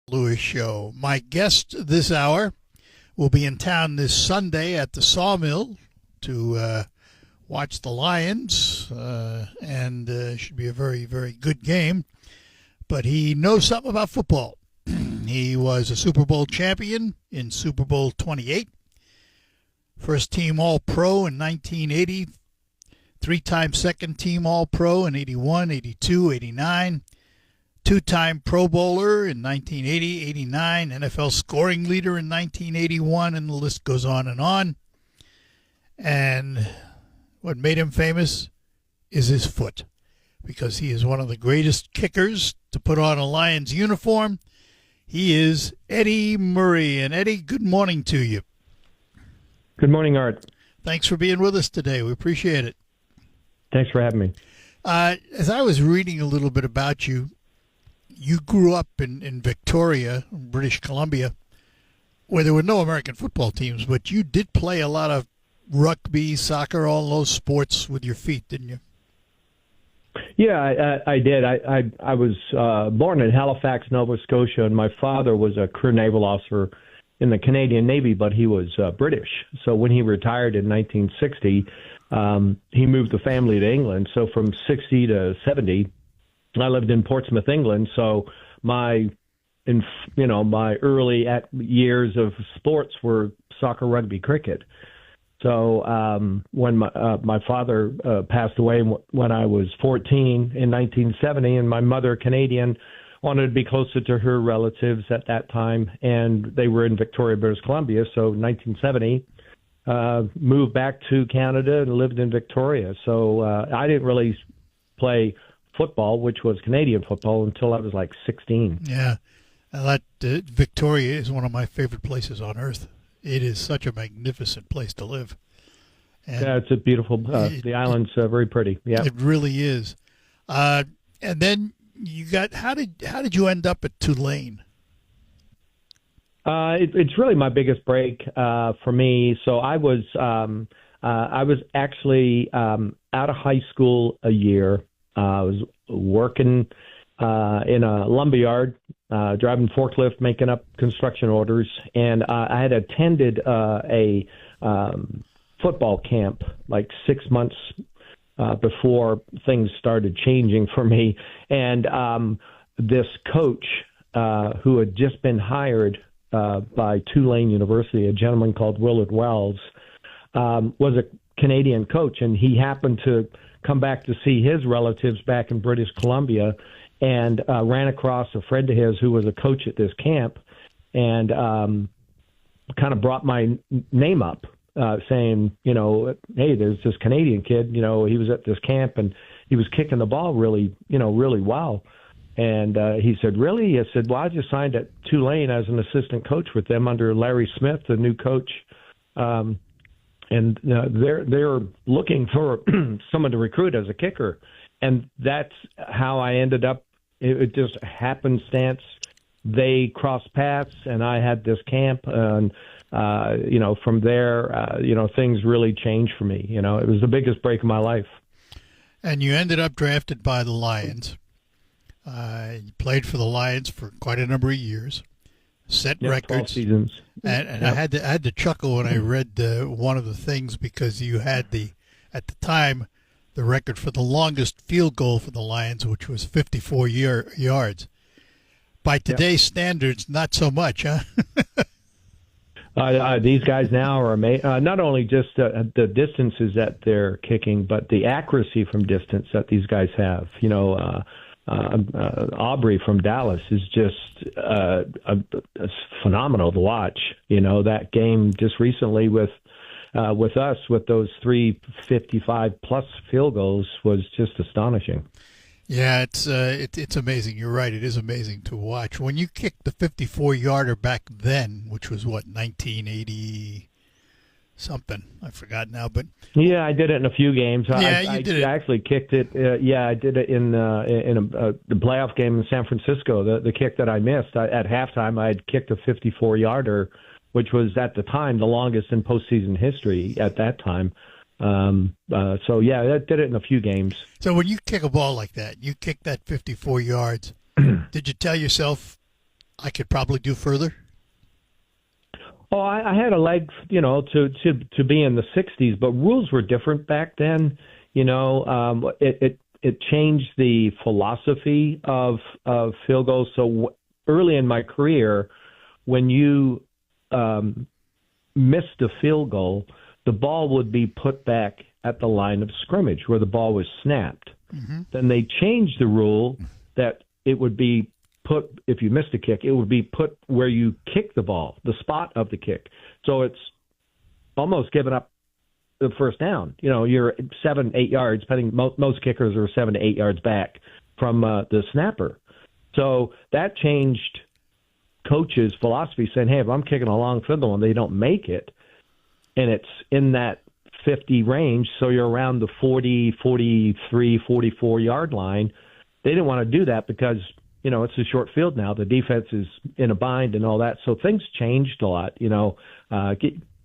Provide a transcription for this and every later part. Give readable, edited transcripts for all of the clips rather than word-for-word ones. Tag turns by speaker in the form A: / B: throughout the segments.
A: Lewis Show. My guest this hour will be in town this Sunday at the Sawmill to watch the Lions, and should be a very, very good game. But he knows something about football. He was a Super Bowl champion in Super Bowl 28, first team All-Pro in 1980, three-time second team All-Pro in 81, 82, 89, two-time Pro Bowler in 1980, 89, NFL scoring leader in 1981, and the list goes on and on. And what made him famous is his foot, because he is one of the greatest kickers to put on a Lions uniform. He is Eddie Murray. And Eddie, good morning to you.
B: Good morning, Art.
A: Thanks for being with us today. We appreciate it.
B: Thanks for having me.
A: As I was reading a little bit about you, you grew up in Victoria, British Columbia, where there were no American football teams, but you did play a lot of rugby, soccer, all those sports with your feet, didn't you?
B: Yeah, I did. I was born in Halifax, Nova Scotia, and my father was a career naval officer in the Canadian Navy, but he was British. So when he retired in 1960, he moved the family to England. So from 60 to 70, I lived in Portsmouth, England. So my early years of sports were soccer, rugby, cricket. So when my father passed away when I was 14 in 1970, and my mother, Canadian, wanted to be closer to her relatives at that time, and they were in Victoria, British Columbia. So 1970, moved back to Canada and lived in Victoria. So I didn't really play football, which was Canadian football, until I was like 16.
A: Yeah, Victoria is one of my favorite places on earth. It is such a magnificent place to live. And
B: yeah, it's a beautiful. The island's very pretty. Yeah,
A: it really is. And then you got how did you end up at Tulane?
B: It's really my biggest break for me. So I was actually out of high school a year. I was working in a lumberyard, driving forklift, making up construction orders, and I had attended a football camp like 6 months before things started changing for me. And this coach who had just been hired by Tulane University, a gentleman called Willard Wells, was a Canadian coach, and he happened to come back to see his relatives back in British Columbia, and ran across a friend of his who was a coach at this camp, and kind of brought my name up, saying, hey, there's this Canadian kid, he was at this camp and he was kicking the ball really well. And he said, really? I said, well, I just signed at Tulane as an assistant coach with them under Larry Smith, the new coach. And they're looking for someone to recruit as a kicker. And that's how I ended up. It just happenstance. They crossed paths, and I had this camp. And, from there, things really changed for me. It was the biggest break of my life.
A: And you ended up drafted by the Lions. You played for the Lions for quite a number of years. Set records.
B: 12 seasons.
A: And I had to chuckle when I read one of the things, because you had at the time, the record for the longest field goal for the Lions, which was 54 yards. By today's standards, not so much, huh?
B: These guys now are not only just the distances that they're kicking, but the accuracy from distance that these guys have. Aubrey from Dallas is just phenomenal to watch. That game just recently with us with those 355-plus field goals was just astonishing.
A: Yeah, it's amazing. You're right. It is amazing to watch. When you kicked the 54-yarder back then, which was, 1980 something? I forgot now. But
B: yeah, I did it in a few games.
A: Yeah, you did it.
B: I actually kicked it. I did it in the playoff game in San Francisco, the kick that I missed. At halftime, I had kicked a 54-yarder, which was, at the time, the longest in postseason history at that time. I did it in a few games.
A: So when you kick a ball like that, you kick that 54 yards, did you tell yourself, I could probably do further?
B: Oh, I had a leg, to be in the 60s, but rules were different back then. It changed the philosophy of field goals. So early in my career, when you missed a field goal, the ball would be put back at the line of scrimmage where the ball was snapped. Mm-hmm. Then they changed the rule that it would be put, if you missed a kick, it would be put where you kick the ball, the spot of the kick. So it's almost given up the first down. You're 7-8 yards, depending, most kickers are 7 to 8 yards back from the snapper. So that changed coaches' philosophy, saying, hey, if I'm kicking a long field goal and they don't make it, and it's in that 50 range, so you're around the 40, 43, 44-yard line, they didn't want to do that because, it's a short field now. The defense is in a bind and all that. So things changed a lot.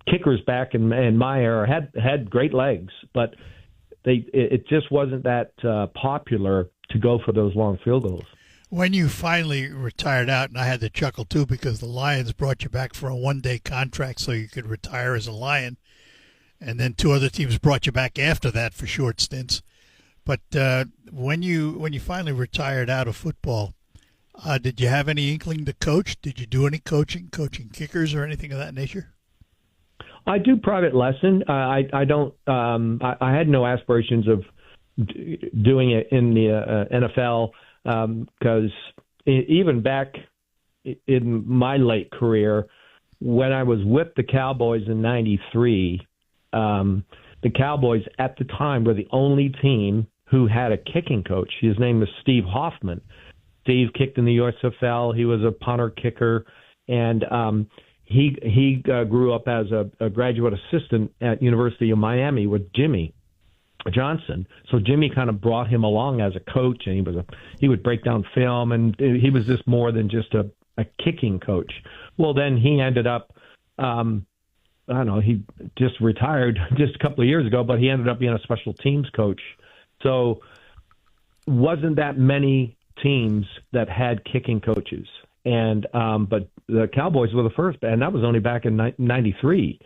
B: Kickers back in my era had great legs, but it just wasn't that popular to go for those long field goals.
A: When you finally retired out, and I had to chuckle too because the Lions brought you back for a one-day contract so you could retire as a Lion, and then 2 other teams brought you back after that for short stints. But when you finally retired out of football, did you have any inkling to coach? Did you do any coaching kickers or anything of that nature?
B: I do private lesson. I don't. I had no aspirations of doing it in the NFL because even back in my late career, when I was with the Cowboys in '93, the Cowboys at the time were the only team who had a kicking coach. His name was Steve Hoffman. Steve kicked in the USFL. He was a punter kicker, and he grew up as a graduate assistant at University of Miami with Jimmy Johnson. So Jimmy kind of brought him along as a coach, and he would break down film, and he was just more than just a kicking coach. Well, then he ended up, I don't know, he just retired just a couple of years ago, but he ended up being a special teams coach. So wasn't that many teams that had kicking coaches, and but the Cowboys were the first, and that was only back in '93.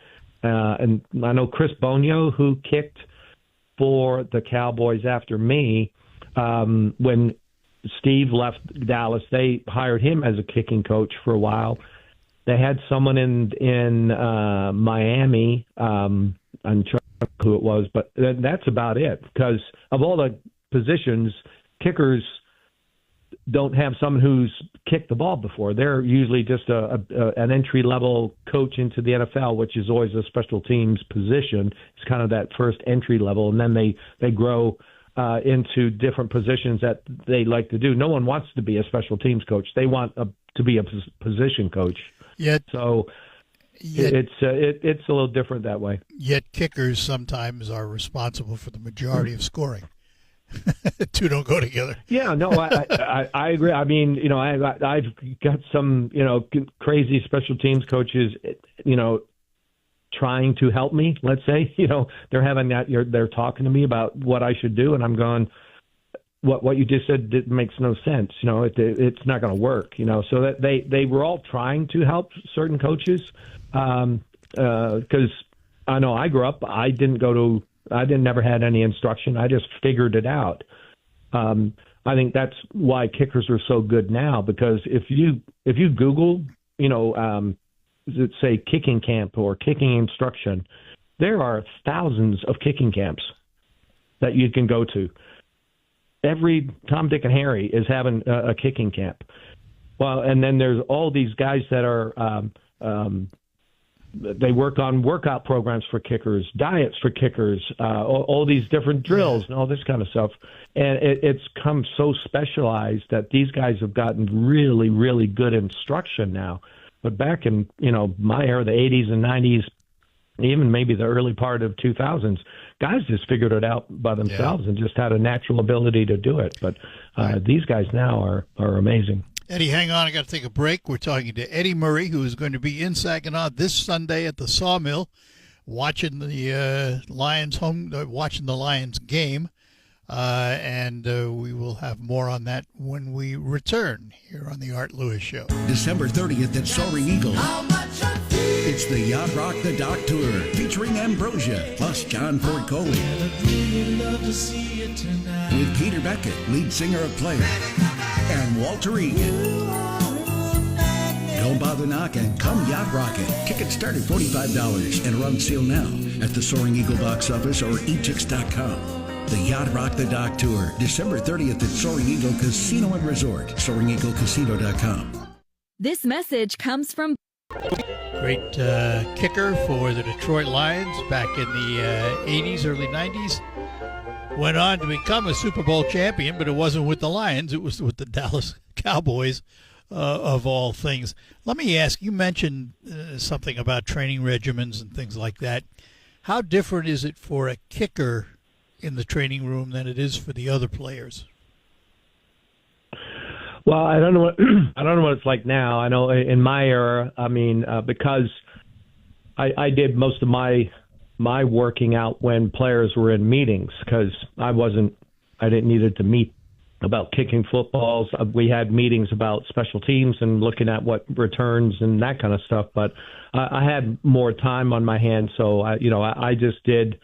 B: And I know Chris Bonio, who kicked for the Cowboys after me, when Steve left Dallas, they hired him as a kicking coach for a while. They had someone in Miami. I'm trying to remember who it was, but that's about it. Because of all the positions, kickers don't have someone who's kicked the ball before. They're usually just an entry-level coach into the NFL, which is always a special teams position. It's kind of that first entry level, and then they grow into different positions that they like to do. No one wants to be a special teams coach. They want to be a position coach. It's a little different that way.
A: Yet kickers sometimes are responsible for the majority of scoring. Two don't go together.
B: Yeah, no, I agree. I mean, I've got some, crazy special teams coaches, trying to help me. Let's say, they're having that. They're talking to me about what I should do, and I'm going, what you just said makes no sense. It's not going to work. So that they were all trying to help certain coaches, because I know I grew up. I never had any instruction. I just figured it out. I think that's why kickers are so good now, because if you Google, say kicking camp or kicking instruction, there are thousands of kicking camps that you can go to. Every Tom, Dick, and Harry is having a kicking camp. Well, and then there's all these guys that are they work on workout programs for kickers, diets for kickers, all these different drills and all this kind of stuff. And it's come so specialized that these guys have gotten really, really good instruction now. But back in, my era, the 80s and 90s, even maybe the early part of 2000s, guys just figured it out by themselves and just had a natural ability to do it. But these guys now are amazing.
A: Eddie, hang on. I got to take a break. We're talking to Eddie Murray, who is going to be in Saginaw this Sunday at the Sawmill, watching the Lions game. and we will have more on that when we return here on the Art Lewis Show.
C: December 30th at Soaring Eagle. It's the Yacht Rock the Dock Tour featuring Ambrosia plus John Ford Coley. With Peter Beckett, lead singer of Player, and Walter Egan. Don't bother knocking. Come yacht rocking. Tickets start at $45 and are on sale now at the Soaring Eagle box office or etix.com. The Yacht Rock the Dock Tour, December 30th at Soaring Eagle Casino and Resort, SoaringEagleCasino.com.
D: This message comes from
A: Great kicker for the Detroit Lions back in the 80s, early 90s. Went on to become a Super Bowl champion, but it wasn't with the Lions. It was with the Dallas Cowboys, of all things. Let me ask, you mentioned something about training regimens and things like that. How different is it for a kicker in the training room than it is for the other players?
B: Well, I don't know what I don't know what it's like now. I know in my era, I mean, because I did most of my working out when players were in meetings, because I didn't needed to meet about kicking footballs. We had meetings about special teams and looking at what returns and that kind of stuff. But I had more time on my hands, so I just did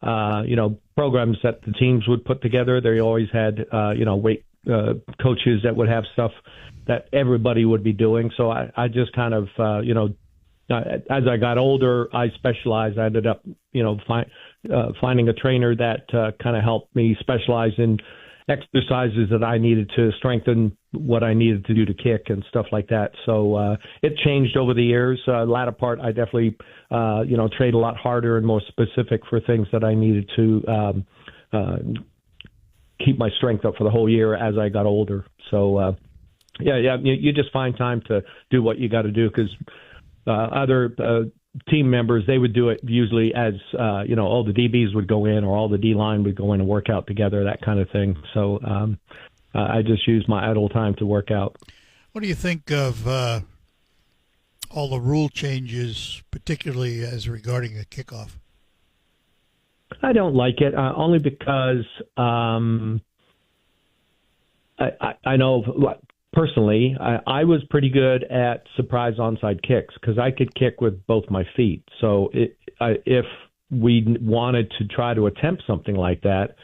B: programs that the teams would put together. They always had weight coaches that would have stuff that everybody would be doing. So I just kind of as I got older, I specialized. I ended up finding a trainer that kind of helped me specialize in exercises that I needed to strengthen what I needed to do to kick and stuff like that. So it changed over the years. Latter part, I definitely, trained a lot harder and more specific for things that I needed to keep my strength up for the whole year as I got older. So, you just find time to do what you got to do, because other team members, they would do it usually as, all the DBs would go in or all the D-line would go in and work out together, that kind of thing. So I just use my idle time to work out.
A: What do you think of all the rule changes, particularly as regarding a kickoff?
B: I don't like it, only because I know personally, I was pretty good at surprise onside kicks because I could kick with both my feet. So if we wanted to try to attempt something like that,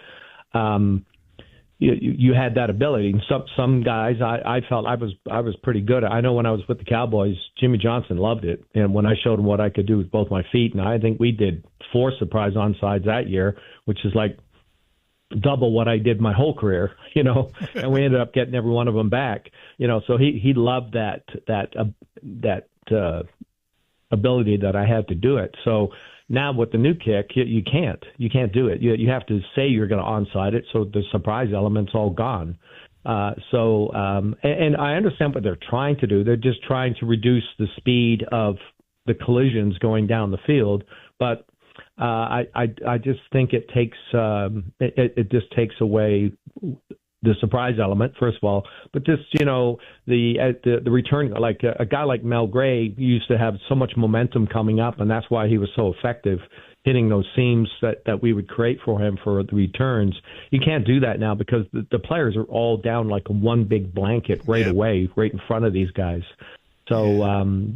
B: you had that ability. And some guys, I felt I was pretty good. I know when I was with the Cowboys, Jimmy Johnson loved it, and when I showed him what I could do with both my feet, and I think we did 4 surprise onsides that year, which is like double what I did my whole career, and we ended up getting every one of them back, so he loved that ability that I had to do it. So now with the new kick, you can't do it. You have to say you're going to onside it, so the surprise element's all gone. And I understand what they're trying to do. They're just trying to reduce the speed of the collisions going down the field, but I just think it takes it just takes away the surprise element, first of all. But just the return, like a guy like Mel Gray used to have so much momentum coming up, and that's why he was so effective hitting those seams that we would create for him for the returns. You can't do that now because the players are all down like one big blanket right away, right in front of these guys. So I'm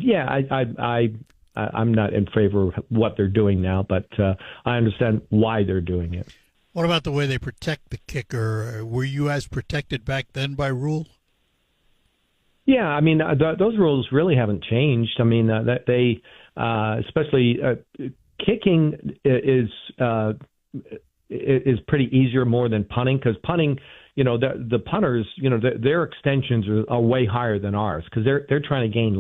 B: not in favor of what they're doing now, but I understand why they're doing it.
A: What about the way they protect the kicker? Were you as protected back then by rule?
B: Yeah, I mean, those rules really haven't changed. I mean, that they, especially kicking is pretty easier more than punting, because punting, the punters, their extensions are way higher than ours because they're trying to gain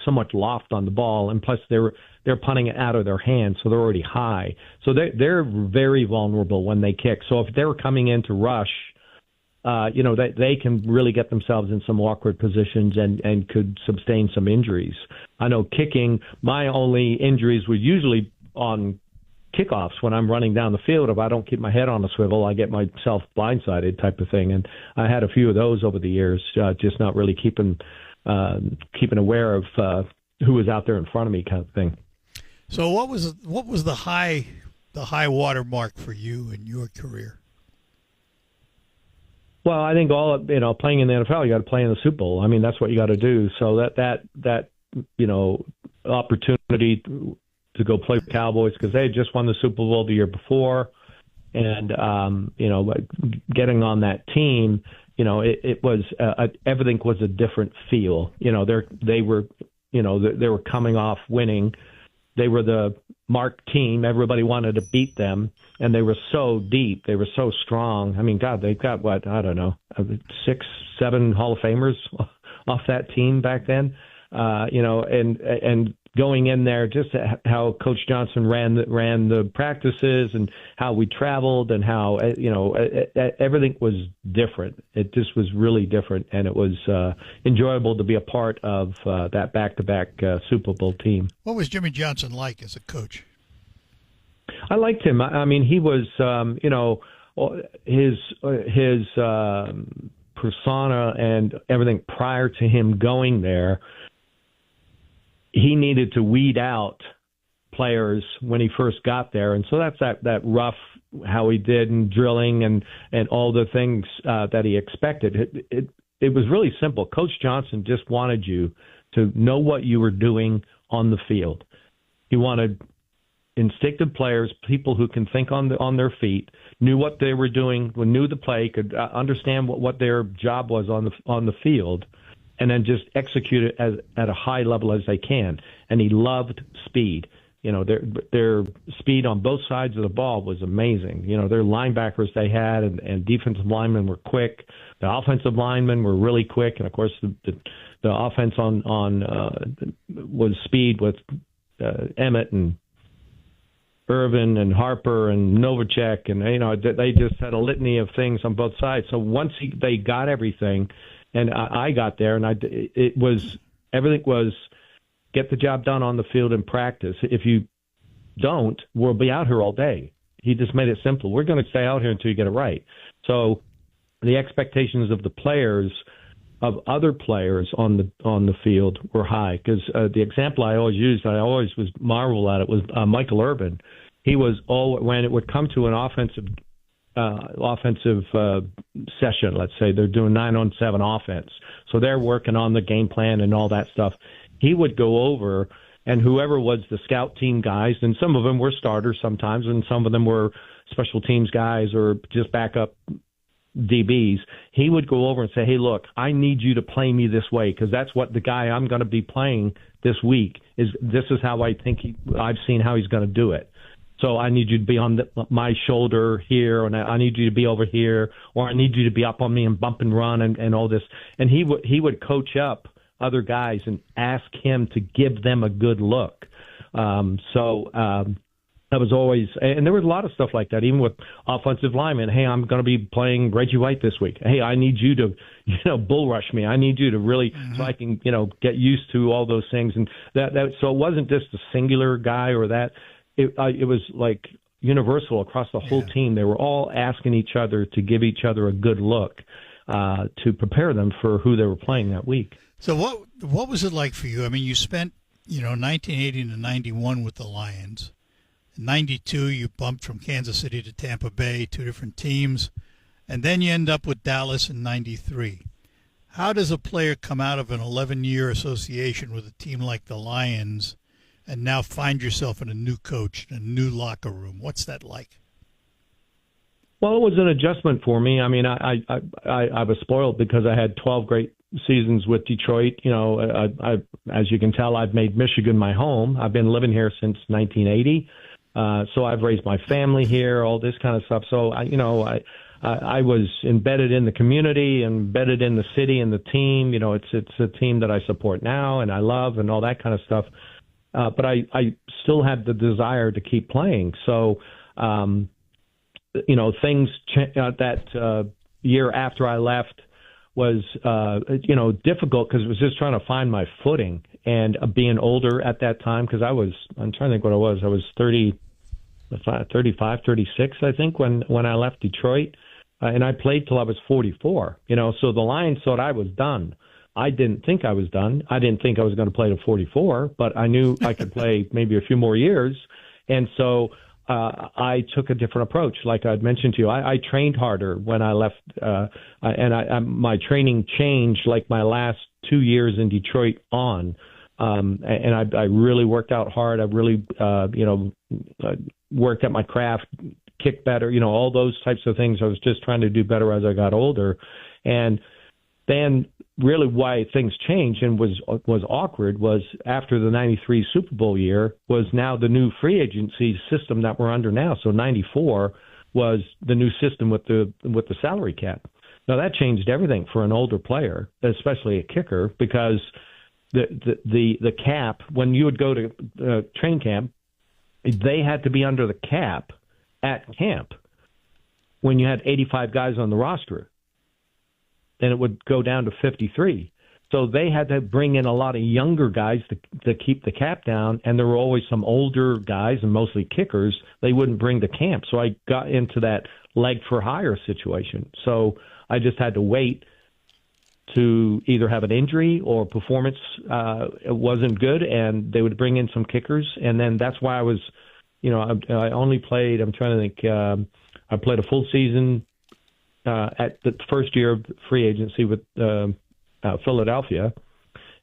B: so much loft on the ball, and plus they're punting it out of their hands, so they're already high. So they're very vulnerable when they kick. So if they're coming in to rush, they can really get themselves in some awkward positions and could sustain some injuries. I know kicking, my only injuries were usually on kickoffs when I'm running down the field. If I don't keep my head on a swivel, I get myself blindsided type of thing. And I had a few of those over the years, just not really keeping aware of who was out there in front of me, kind of thing.
A: So what was the high water mark for you in your career?
B: Well, I think playing in the NFL, you got to play in the Super Bowl. I mean, that's what you got to do. So that opportunity to go play with Cowboys, because they had just won the Super Bowl the year before, and getting on that team, it was everything was a different feel. They were coming off winning. They were the marked team. Everybody wanted to beat them, and they were so deep. They were so strong. I mean, God, they've got what, I don't know, 6, 7 Hall of Famers off that team back then. And going in there, just how Coach Johnson ran the practices and how we traveled and how everything was different. It just was really different, and it was enjoyable to be a part of that back-to-back Super Bowl team.
A: What was Jimmy Johnson like as a coach?
B: I liked him. I mean, he was, his persona and everything prior to him going there. He needed to weed out players when he first got there. And so that's that rough, how he did in drilling and all the things that he expected. It was really simple. Coach Johnson just wanted you to know what you were doing on the field. He wanted instinctive players, people who can think on their feet, knew what they were doing, knew the play, could understand what their job was on the field, and then just execute it at a high level as they can. And he loved speed. Their speed on both sides of the ball was amazing. Their linebackers they had and defensive linemen were quick. The offensive linemen were really quick, and of course the offense was speed with Emmett and Irvin and Harper and Novacek, and they just had a litany of things on both sides. So once they got everything. And I got there, and everything was get the job done on the field in practice. If you don't, we'll be out here all day. He just made it simple. We're going to stay out here until you get it right. So the expectations of the players, of other players on the field, were high. Because the example I always used, I always was marvel at it, was Michael Irvin. He was when it would come to an offensive session, let's say they're doing 9-on-7 offense, so they're working on the game plan and all that stuff. He would go over, and whoever was the scout team guys, and some of them were starters sometimes, and some of them were special teams guys or just backup DBs. He would go over and say, "Hey, look, I need you to play me this way, because that's what the guy I'm going to be playing this week is. This is how I think I've seen how he's going to do it. So I need you to be on my shoulder here, and I need you to be over here, or I need you to be up on me and bump and run and all this." And he would coach up other guys and ask him to give them a good look. That was always, and there was a lot of stuff like that, even with offensive linemen. Hey, I'm going to be playing Reggie White this week. Hey, I need you to, bull rush me. I need you to really, so I can, get used to all those things. And so it wasn't just a singular guy or that. It was like universal across the whole team. They were all asking each other to give each other a good look to prepare them for who they were playing that week.
A: So what was it like for you? I mean, you spent 1980 to 91 with the Lions. In 92, you bumped from Kansas City to Tampa Bay, 2 different teams, and then you end up with Dallas in 93. How does a player come out of an 11-year association with a team like the Lions and now find yourself in a new coach, in a new locker room? What's that like?
B: Well, it was an adjustment for me. I mean, I was spoiled because I had 12 great seasons with Detroit. As you can tell, I've made Michigan my home. I've been living here since 1980. So I've raised my family here, all this kind of stuff. So, I was embedded in the community, embedded in the city and the team. It's a team that I support now and I love and all that kind of stuff. But I still had the desire to keep playing. So, things that year after I left was, difficult because it was just trying to find my footing and being older at that time. Because I'm trying to think what I was. I was 35, 36, I think, when I left Detroit. And I played till I was 44, so the Lions thought I was done. I didn't think I was done. I didn't think I was going to play to 44, but I knew I could play maybe a few more years. And so I took a different approach. Like I'd mentioned to you, I trained harder when I left, my training changed like my last 2 years in Detroit on. And I really worked out hard. I really, worked at my craft, kicked better, all those types of things. I was just trying to do better as I got older. And then really why things changed and was awkward was after the 93 Super Bowl year was now the new free agency system that we're under now. So 94 was the new system with the salary cap. Now that changed everything for an older player, especially a kicker, because the cap, when you would go to training camp, they had to be under the cap at camp when you had 85 guys on the roster. Then it would go down to 53. So they had to bring in a lot of younger guys to keep the cap down, and there were always some older guys, and mostly kickers, they wouldn't bring to camp. So I got into that leg for hire situation. So I just had to wait to either have an injury or performance wasn't good, and they would bring in some kickers. And then that's why I was, I only played, I'm trying to think, I played a full season at the first year of free agency with Philadelphia.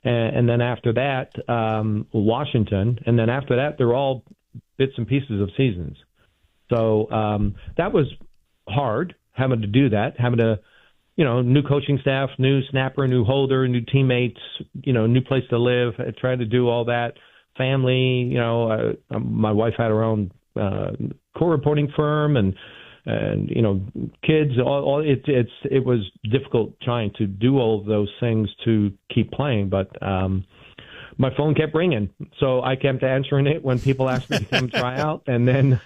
B: And then after that, Washington. And then after that, they're all bits and pieces of seasons. So that was hard, having to do that, having to, new coaching staff, new snapper, new holder, new teammates, new place to live. I tried to do all that. Family, my wife had her own core reporting firm and kids. It was difficult trying to do all of those things to keep playing, but my phone kept ringing, so I kept answering it when people asked me to come try out. And then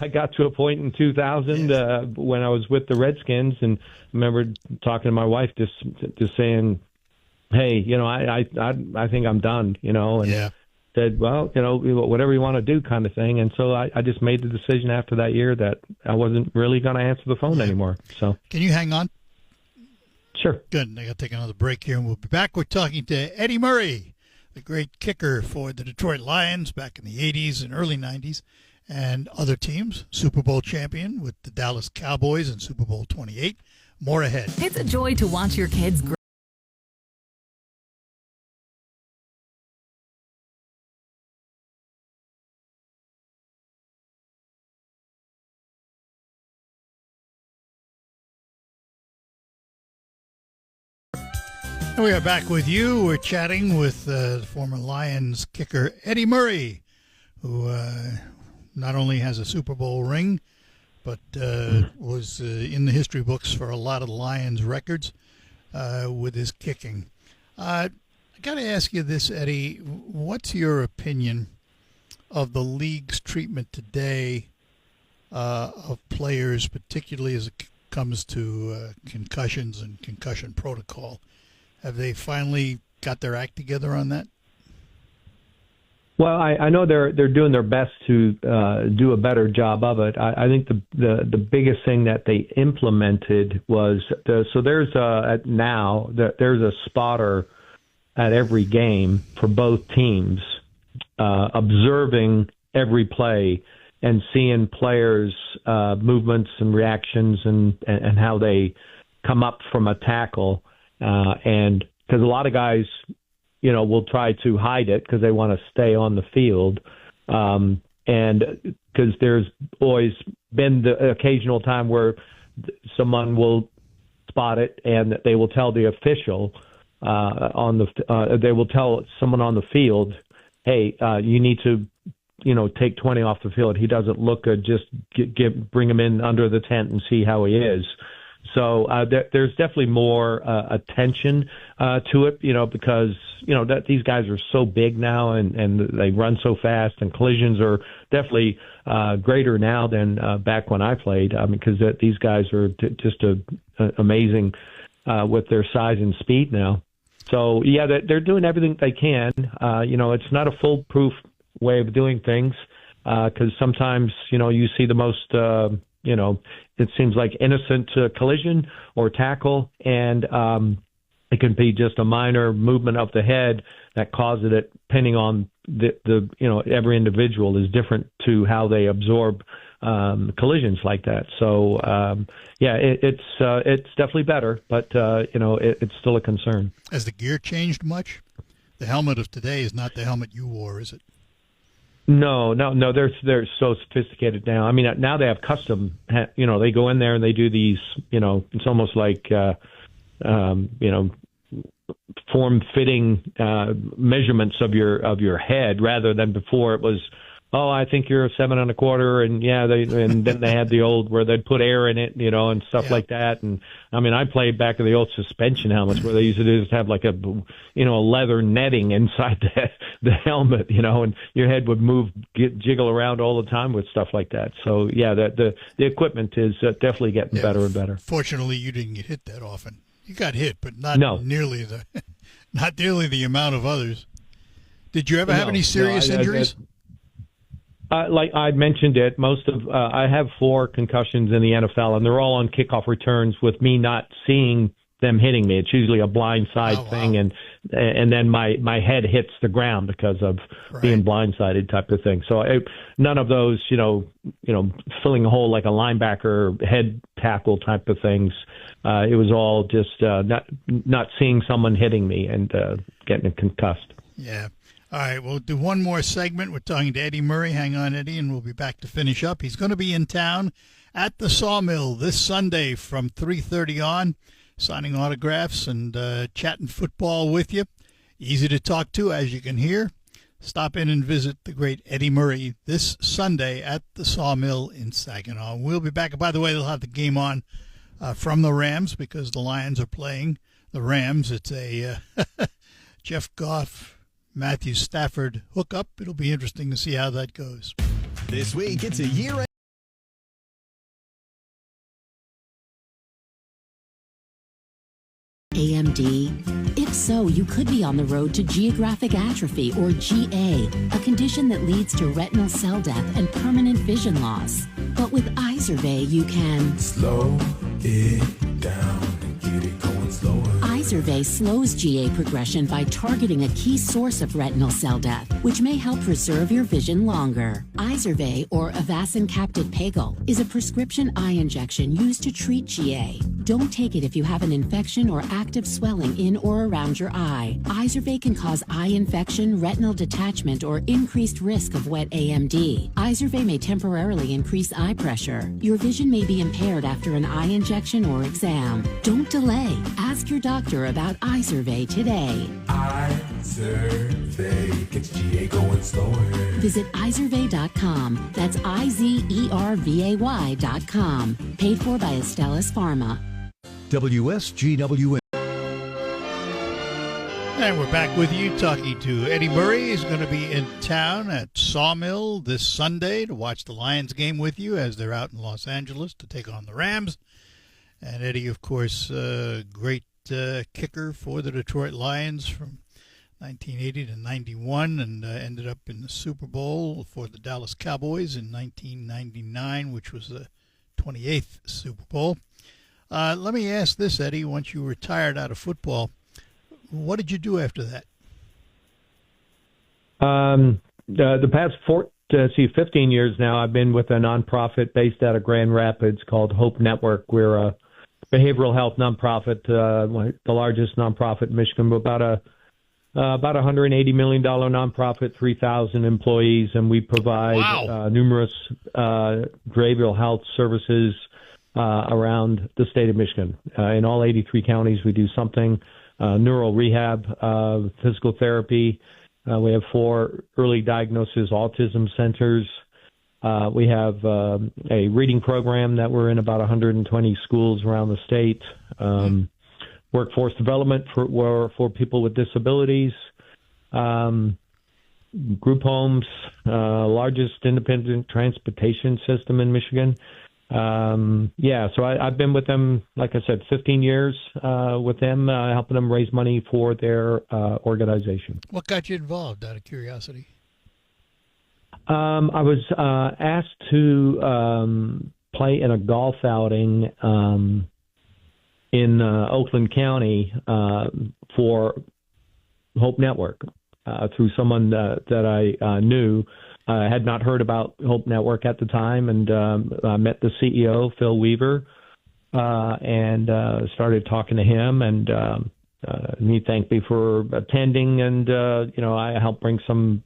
B: I got to a point in 2000 when I was with the Redskins, and I remember talking to my wife, just saying, "Hey, I think I'm done," and said, "Well, whatever you want to do," kind of thing. And so I just made the decision after that year that I wasn't really going to answer the phone anymore. So
A: can you hang on?
B: Sure.
A: Good. I got to take another break here, and we'll be back. We're talking to Eddie Murray, the great kicker for the Detroit Lions back in the 80s and early 90s and other teams, Super Bowl champion with the Dallas Cowboys in Super Bowl 28. More ahead.
D: It's a joy to watch your kids grow.
A: And we are back with you. We're chatting with the former Lions kicker Eddie Murray, who not only has a Super Bowl ring, but was in the history books for a lot of the Lions records with his kicking. I got to ask you this, Eddie. What's your opinion of the league's treatment today of players, particularly as it comes to concussions and concussion protocol? Have they finally got their act together on that?
B: Well, I know they're doing their best to do a better job of it. I think the biggest thing that they implemented was there's a spotter at every game for both teams, observing every play and seeing players' movements and reactions and how they come up from a tackle. And because a lot of guys, will try to hide it because they want to stay on the field. And because there's always been the occasional time where someone will spot it and they will tell the official they will tell someone on the field, "Hey, you need to, take 20 off the field. He doesn't look good. Just bring him in under the tent and see how he is." So there's definitely more attention to it, because that these guys are so big now and they run so fast, and collisions are definitely greater now than back when I played. Because these guys are just amazing with their size and speed now. So yeah, they're doing everything they can. It's not a foolproof way of doing things because sometimes you see the most it seems like innocent collision or tackle, and It can be just a minor movement of the head that causes it, depending on the every individual is different to how they absorb collisions like that. So it's definitely better, but it's still a concern.
A: Has the gear changed much? The helmet of today is not the helmet you wore, is it?
B: No. They're so sophisticated now. I mean, now they have custom. They go in there and they do these. It's almost like form-fitting measurements of your head, rather than before it was, I think you're a 7 1/4, and then they had the old where they'd put air in it, and stuff like that. And I mean, I played back in the old suspension helmets where they used to just have like a leather netting inside the helmet, and your head would jiggle around all the time with stuff like that. So the equipment is definitely getting better and better.
A: Fortunately, you didn't get hit that often. You got hit, but not nearly the amount of others. Did you ever have any serious injuries?
B: Like I mentioned it, I have 4 concussions in the NFL, and they're all on kickoff returns with me not seeing them hitting me. It's usually a blind side thing, and then my head hits the ground because of being blindsided type of thing. So none of those, filling a hole like a linebacker head tackle type of things. It was all just not seeing someone hitting me and getting concussed.
A: Yeah. All right, we'll do one more segment. We're talking to Eddie Murray. Hang on, Eddie, and we'll be back to finish up. He's going to be in town at the Sawmill this Sunday from 3:30 on, signing autographs and chatting football with you. Easy to talk to, as you can hear. Stop in and visit the great Eddie Murray this Sunday at the Sawmill in Saginaw. We'll be back. By the way, they'll have the game on from the Rams because the Lions are playing the Rams. It's a Jeff Goff, Matthew Stafford hookup. It'll be interesting to see how that goes.
E: This week, it's a year.
F: AMD? If so, you could be on the road to geographic atrophy, or GA, a condition that leads to retinal cell death and permanent vision loss. But with Izervay, you can
E: slow it down and get it going slower.
F: Izervay slows GA progression by targeting a key source of retinal cell death, which may help preserve your vision longer. Izervay, or Avastin Capted Pagel, is a prescription eye injection used to treat GA. Don't take it if you have an infection or active swelling in or around your eye. Izervay can cause eye infection, retinal detachment, or increased risk of wet AMD. Izervay may temporarily increase eye pressure. Your vision may be impaired after an eye injection or exam. Don't delay. Ask your doctor about Izervay today.
E: Izervay gets GA going slower.
F: Visit Izervay.com. That's IZERVAY.com. Paid for by Astellas Pharma.
C: WSGWN.
A: And we're back with you talking to Eddie Murray. He's going to be in town at Sawmill this Sunday to watch the Lions game with you as they're out in Los Angeles to take on the Rams. And Eddie, of course, great kicker for the Detroit Lions from 1980 to 91, and ended up in the Super Bowl for the Dallas Cowboys in 1999, which was the 28th Super Bowl. Let me ask this, Eddie. Once you retired out of football, what did you do after that?
B: The past 15 years now, I've been with a nonprofit based out of Grand Rapids called Hope Network. We're a behavioral health nonprofit, the largest nonprofit in Michigan, about $180 million nonprofit, 3,000 employees, and we provide numerous behavioral health services around the state of Michigan. In all 83 counties, we do something: neural rehab, physical therapy. We have 4 early diagnosis autism centers. We have a reading program that we're in about 120 schools around the state. Workforce development for people with disabilities. Group homes, largest independent transportation system in Michigan. So I've been with them, like I said, 15 years with them, helping them raise money for their organization.
A: What got you involved, out of curiosity?
B: I was asked to play in a golf outing in Oakland County for Hope Network through someone that I knew. I had not heard about Hope Network at the time, and I met the CEO, Phil Weaver, and started talking to him, and he thanked me for attending, and I helped bring some